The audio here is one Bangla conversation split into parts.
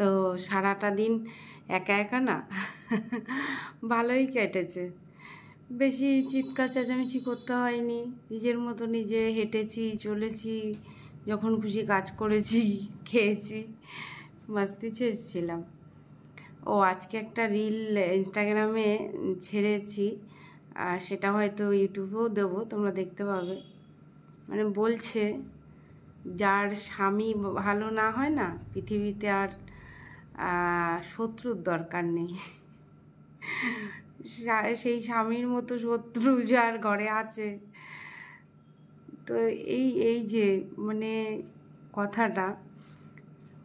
তো সারাটা দিন একা একা না ভালোই কেটেছে। বেশি চিৎকার চেঁচামেচি করতে হয়নি, নিজের মতো নিজে হেঁটেছি, চলেছি, যখন খুশি কাজ করেছি, খেয়েছি, মাস্তি ছেড়েছিলাম। ও আজকে একটা রিল ইনস্টাগ্রামে ছেড়েছি, আর সেটা হয়তো ইউটিউবেও দেবো, তোমরা দেখতে পাবে। মানে বলছে যার স্বামী ভালো না হয় না, পৃথিবীতে আর শত্রুর দরকার নেই। সেই স্বামীর মতো শত্রু যার ঘরে আছে। তো এই যে মানে কথাটা,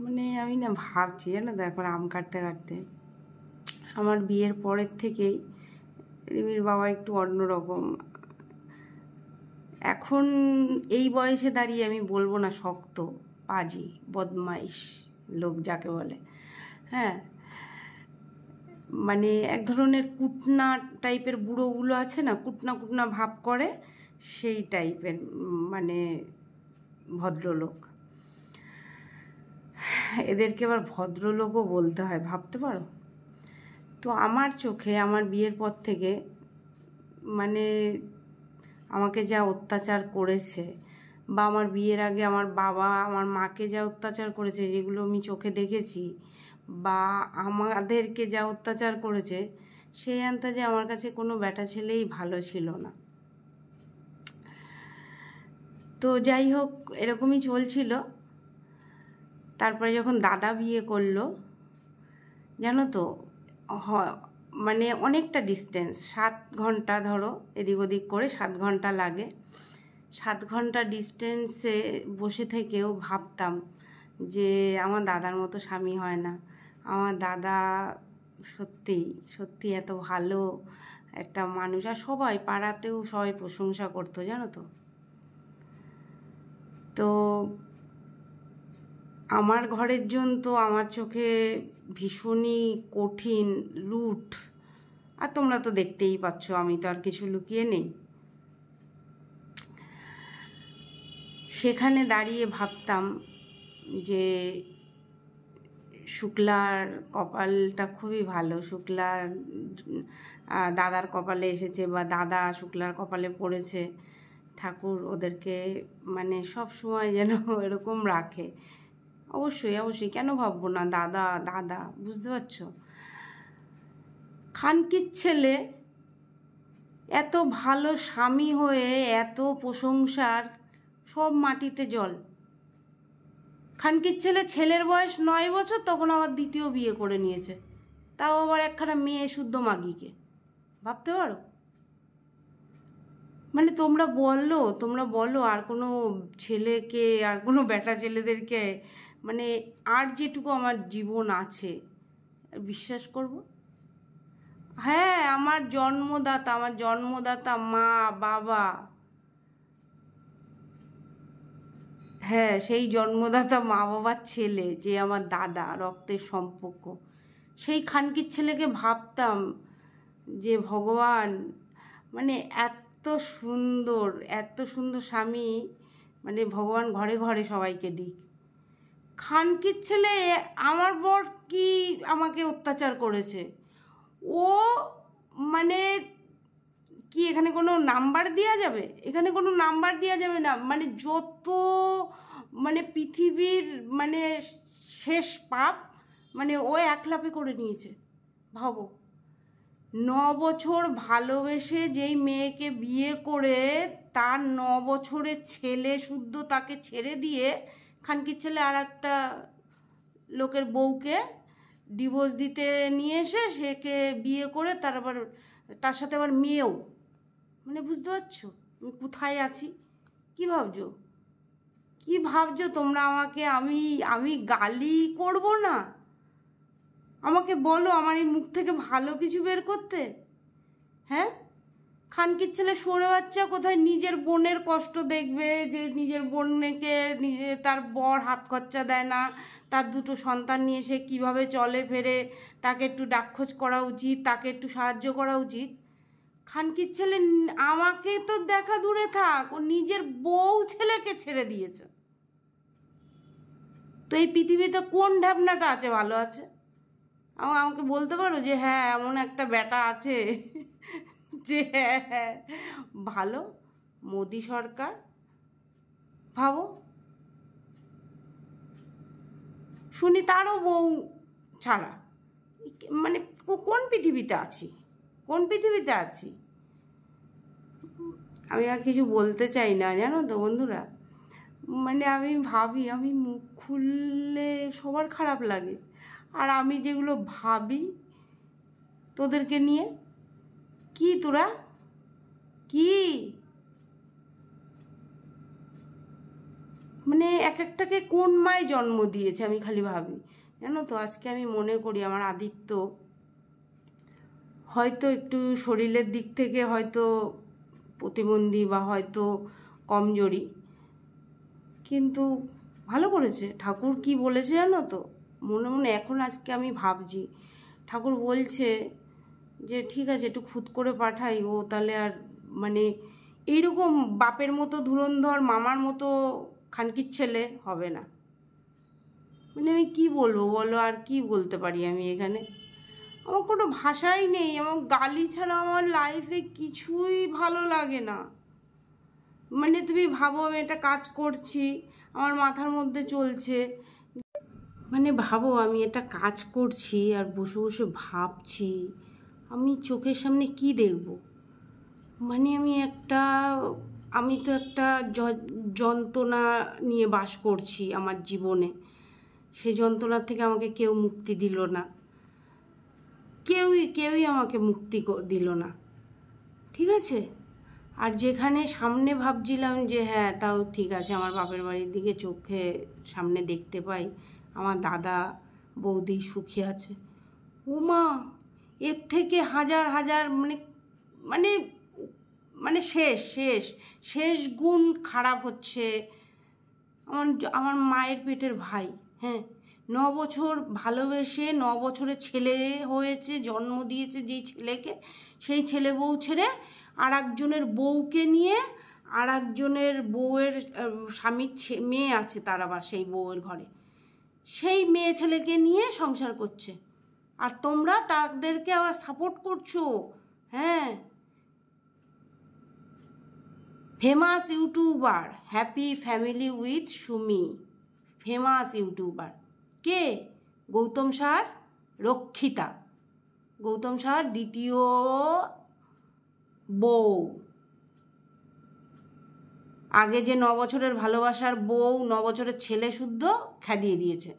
মানে আমি না ভাবছি, জানো তো, এখন আম কাটতে কাটতে আমার বিয়ের পরের থেকেই রিমির বাবা একটু অন্যরকম। এখন এই বয়সে দাঁড়িয়ে আমি বলবো না শক্ত, পাজি, বদমাইশ লোক যাকে বলে, হ্যাঁ, মানে এক ধরনের কুটনা টাইপের বুড়োগুলো আছে না, কুটনা কুটনা ভাব করে, সেই টাইপের মানে ভদ্রলোক। এদেরকে আবার ভদ্রলোকও বলতে হয়, ভাবতে পারো। তো আমার চোখে আমার বিয়ের পর থেকে মানে আমাকে যা অত্যাচার করেছে, বা আমার বিয়ের আগে আমার বাবা আমার মাকে যা অত্যাচার করেছে, যেগুলো আমি চোখে দেখেছি, বা আমাদেরকে যা অত্যাচার করেছে, সেই আন্দাজে আমার কাছে কোনো বেটা ছেলেই ভালো ছিল না। তো যাই হোক, এরকমই চলছিল। তারপরে যখন দাদা বিয়ে করলো, জানো তো, মানে অনেকটা ডিস্টেন্স, 7 ঘন্টা ধরো এদিক ওদিক করে 7 ঘন্টা লাগে। 7 ঘন্টা ডিস্টেন্সে বসে থেকেও ভাবতাম যে আমার দাদার মতো স্বামী হয় না। আমার দাদা সত্যি সত্যি এত ভালো একটা মানুষ, আর সবাই পাড়াতেও সবাই প্রশংসা করতো, জানো তো। তো আমার ঘরের জন তো আমার চোখে ভীষণই কঠিন, রুট। আর তোমরা তো দেখতেই পাচ্ছ, আমি তো আর কিছু লুকিয়ে নেই। সেখানে দাঁড়িয়ে ভাবতাম যে শুক্লার কপালটা খুবই ভালো, শুক্লার দাদার কপালে এসেছে, বা দাদা শুক্লার কপালে পড়েছে। ঠাকুর ওদেরকে মানে সব সময় যেন এরকম রাখে। অবশ্যই অবশ্যই, কেন ভাববো না, দাদা দাদা, বুঝতে পারছো। খানকির ছেলে এত ভালো স্বামী হয়ে এত প্রশংসার, সব মাটিতে জল। খানকির ছেলের বয়স 9 বছর, তখন আবার দ্বিতীয় বিয়ে করে নিয়েছে, তাও আবার একখানা মেয়ে শুদ্ধ মাগিকে। ভাবতে পারো। মানে তোমরা বলো আর কোনো ছেলেকে, আর কোনো বেটা ছেলেদেরকে, মানে আর যেটুকু আমার জীবন আছে বিশ্বাস করব। হ্যাঁ, আমার জন্মদাতা মা বাবা, হ্যাঁ, সেই জন্মদাতা মা বাবার ছেলে যে আমার দাদা, রক্তের সম্পর্ক, সেই খানকির ছেলেকে ভাবতাম যে ভগবান, মানে এত সুন্দর স্বামী, মানে ভগবান ঘরে ঘরে সবাইকে দিক। খানকির ছেলে আমার বর কি আমাকে অত্যাচার করেছে, ও মানে কি এখানে কোনো নাম্বার দেওয়া যাবে? এখানে কোনো নাম্বার দেওয়া যাবে না। মানে যত মানে পৃথিবীর মানে শেষ পাপ, মানে ও এক লাফে করে নিয়েছে। ভাবো, 9 বছর ভালোবেসে যেই মেয়েকে বিয়ে করে, তার 9 বছরের ছেলে শুদ্ধ তাকে ছেড়ে দিয়ে খানকির ছেলে আর একটা লোকের বউকে ডিভোর্স দিতে নিয়ে এসে সেকে বিয়ে করে, তার সাথে আবার মেয়েও। মানে বুঝতে পারছো আমি কোথায় আছি? কি ভাবছো তোমরা আমাকে? আমি গালি করব না? আমাকে বলো, আমার এই মুখ থেকে ভালো কিছু বের করতে? হ্যাঁ, খানকির ছেলে সরে বাচ্চা কোথায় নিজের বোনের কষ্ট দেখবে, যে নিজের বোনকে তার বর হাত খরচা দেয় না, তার 2টো সন্তান নিয়ে সে কীভাবে চলে ফেরে, তাকে একটু ডাকখোঁজ করা উচিত, তাকে একটু সাহায্য করা উচিত। খানকির ছেলে আমাকে তো দেখা দূরে থাক, ও নিজের বউ ছেলেকে ছেড়ে দিয়েছে। তো এই পৃথিবীতে কোন ঢ্যাপনাটা আছে ভালো আছে? আমাকে বলতে পারো যে হ্যাঁ এমন একটা ব্যাটা আছে যে হ্যাঁ ভালো? মোদি সরকার ভাবো, শুনি তারও বউ ছাড়া। মানে কোন পৃথিবীতে আছি, কোন পৃথিবীতে আছি? আমি আর কিছু বলতে চাই না, জানো তো বন্ধুরা। মানে আমি ভাবি, আমি মুখ খুললে সবার খারাপ লাগে। আর আমি যেগুলো ভাবি তোদেরকে নিয়ে, কি তোরা কি মানে এক একটাকে কোন মায় জন্ম দিয়েছে আমি খালি ভাবি, জানো তো। আজকে আমি মনে করি আমার আদিত্য হয়তো একটু শরীরের দিক থেকে হয়তো প্রতিবন্ধী বা হয়তো কমজোরি, কিন্তু ভালো করেছে। ঠাকুর কি বলেছে জানো তো, মনে মনে এখন আজকে আমি ভাবছি, ঠাকুর বলছে যে ঠিক আছে একটু খুদ করে পাঠাই, ও তাহলে আর মানে এইরকম বাপের মতো ধুরন্ধর মামার মতো খানকির ছেলে হবে না। মানে আমি কি বলবো বলো, আর কি বলতে পারি আমি এখানে? আমার কোনো ভাষাই নেই। আমার গালি ছাড়া আমার লাইফে কিছুই ভালো লাগে না। মানে তুমি ভাবো আমি একটা কাজ করছি, আমার মাথার মধ্যে চলছে, মানে ভাবো আমি একটা কাজ করছি আর বসে বসে ভাবছি আমি চোখের সামনে কি দেখব। মানে আমি তো একটা যন্ত্রণা নিয়ে বাস করছি আমার জীবনে। সেই যন্ত্রণার থেকে আমাকে কেউ মুক্তি দিল না, কেউই আমাকে মুক্তি দিল না, ঠিক আছে। আর যেখানে সামনে ভাবছিলাম যে হ্যাঁ তাও ঠিক আছে, আমার বাপের বাড়ির দিকে চোখে সামনে দেখতে পাই আমার দাদা বৌদি সুখী আছে, ওমা এর থেকে হাজার হাজার মানে মানে মানে শেষ শেষ শেষ গুণ খারাপ হচ্ছে আমার মায়ের পেটের ভাই। হ্যাঁ, 9 বছর ভালোবেসে 9 বছরের ছেলে হয়েছে, জন্ম দিয়েছে যেই ছেলেকে, সেই ছেলে বউ ছেড়ে আর একজনের বউকে নিয়ে, আর একজনের বউয়ের স্বামীর মেয়ে আছে, তার আবার সেই বউয়ের ঘরে সেই মেয়ে ছেলেকে নিয়ে সংসার করছে। আর তোমরা তাদেরকে আবার সাপোর্ট করছো। হ্যাঁ, famous YouTuber happy family with Sumi, famous YouTuber কে? গৌতম সার রক্ষিতা, গৌতম সার দ্বিতীয় বউ। আগে যে 9 বছরের ভালোবাসার বউ 9 বছরের ছেলে শুদ্ধ খেদিয়ে দিয়েছে।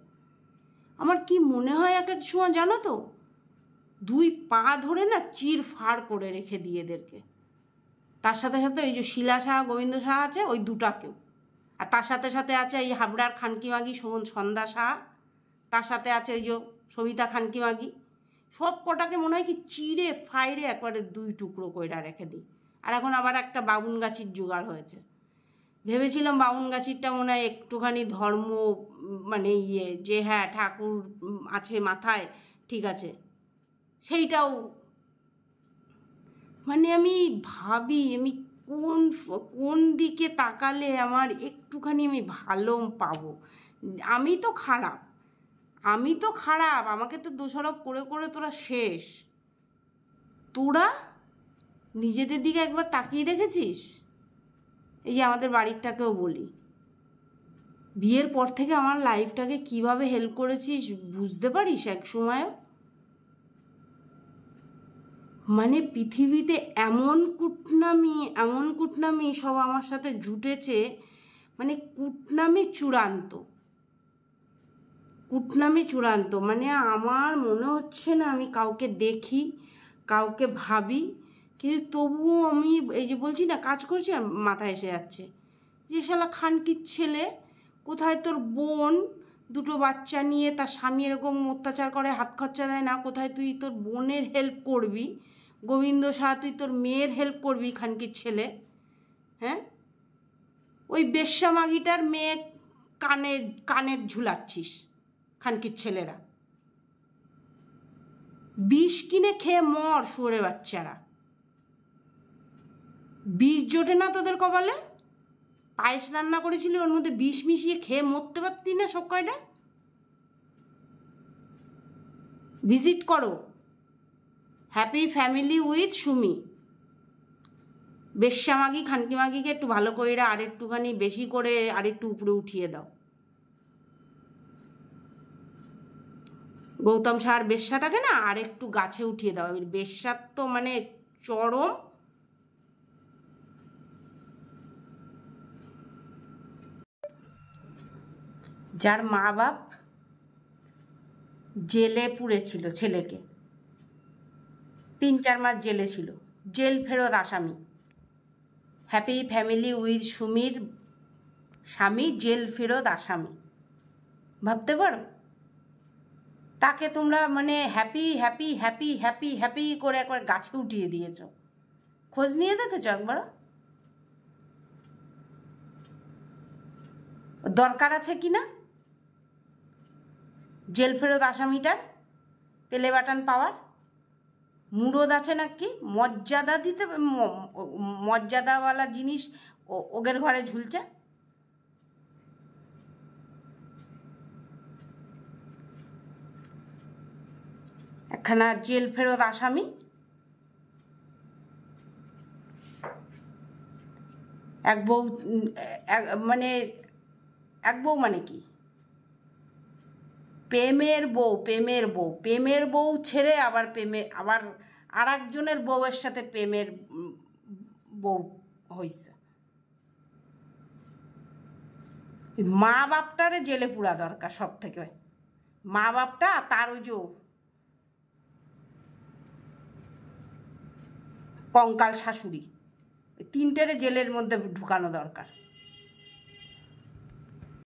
আমার কি মনে হয় এক এক সময় জানো তো, 2 পা ধরে না চির ফাড় করে রেখে দিয়ে এদেরকে। তার সাথে সাথে ওই যে শিলা সাহা গোবিন্দ সাহা আছে, ওই দুটাকেও। আর তার সাথে সাথে আছে এই হাবড়ার খানকি মাগি সন্ধ্যা সাহা, তার সাথে আছে ওই যে সবিতা খানকি মাগি। সব কটাকে মনে হয় কি চিড়ে ফাইড়ে একবারে 2 টুকরো কইরা রেখে দিই। আর এখন আবার একটা বাউন গাছির জোগাড় হয়েছে। ভেবেছিলাম বাউন গাছিরটা মনে হয় একটুখানি ধর্ম মানে যে হ্যাঁ ঠাকুর আছে মাথায়, ঠিক আছে, সেইটাও। মানে আমি ভাবি আমি কোন দিকে তাকালে আমার একটুখানি আমি ভালো পাবো। আমি তো খারাপ, আমাকে তো দোষারোপ করে করে তোরা শেষ। তোরা নিজেদের দিকে একবার তাকিয়ে দেখেছিস? এই যে আমাদের বাড়িরটাকেও বলি, বিয়ের পর থেকে আমার লাইফটাকে কিভাবে হেল্প করেছিস বুঝতে পারিস এক সময়? মানে পৃথিবীতে এমন কুটনামি সব আমার সাথে জুটেছে, মানে কুটনামি চূড়ান্ত। মানে আমার মনে হচ্ছে না আমি কাউকে দেখি, কাউকে ভাবি, কিন্তু তবুও আমি এই যে বলছি না কাজ করছি আর মাথায় এসে যাচ্ছে যে শালা খানকির ছেলে, কোথায় তোর বোন 2টো বাচ্চা নিয়ে তার স্বামী এরকম অত্যাচার করে, হাত খরচা দেয় না, কোথায় তুই তোর বোনের হেল্প করবি? গোবিন্দ শাহ তুই তোর মেয়ের হেল্প করবি খানকির ছেলে? হ্যাঁ, ওই বেশ্যা মাগিটার মেয়ে কানে ঝুলাচ্ছিস খানকির ছেলেরা। বিষ কিনে খেয়ে মর শুয়োরের বাচ্চারা। বিষ জোটে না তোদের কপালে? পায়েস রান্না করেছিলি, ওর মধ্যে বিষ মিশিয়ে খেয়ে মরতে পারতি না সব কয়টা? ভিজিট করো হ্যাপি ফ্যামিলি উইথ সুমি। বেশ্যা মাগি খানকি মাগিকে একটু ভালো করে আর একটুখানি বেশি করে আর একটু উপরে উঠিয়ে দাও। গৌতম সাহার বেশ্যাটাকে না আর একটু গাছে উঠিয়ে দাও। বেশ্যার তো মানে চরম। যার মা বাপ জেলে পুড়েছিল ছেলেকে, 3-4 মাস জেলে ছিল, জেল ফেরত আসামি। হ্যাপি ফ্যামিলি উইথ সুমির স্বামী জেল ফেরত আসামি, ভাবতে পারো? তাকে তোমরা মানে happy happy happy happy happy করে একবার গাছে উঠিয়ে দিয়েছ। খোঁজ নিয়ে দেখেছো একবার? দরকার আছে কি না জেল ফেরত আসামিটার পেলে বাটন পাওয়ার? মুরদ আছে নাকি? মর্যাদা দিতে, মর্যাদাওয়ালা জিনিস ওদের ঘরে ঝুলছে। একখানা জেল ফেরত আসামি। এক বউ মানে এক বউ মানে কি? প্রেমের বউ, প্রেমের বউ, প্রেমের বউ ছেড়ে আবার আবার আর একজনের বউয়ের সাথে প্রেমের বউ হয়েছে। মা বাপটারে জেলে পুরা দরকার সব থেকে। মা বাপটা তার ওই যে কঙ্কাল শাশুড়ি, 3টেরে জেলের মধ্যে ঢুকানো দরকার।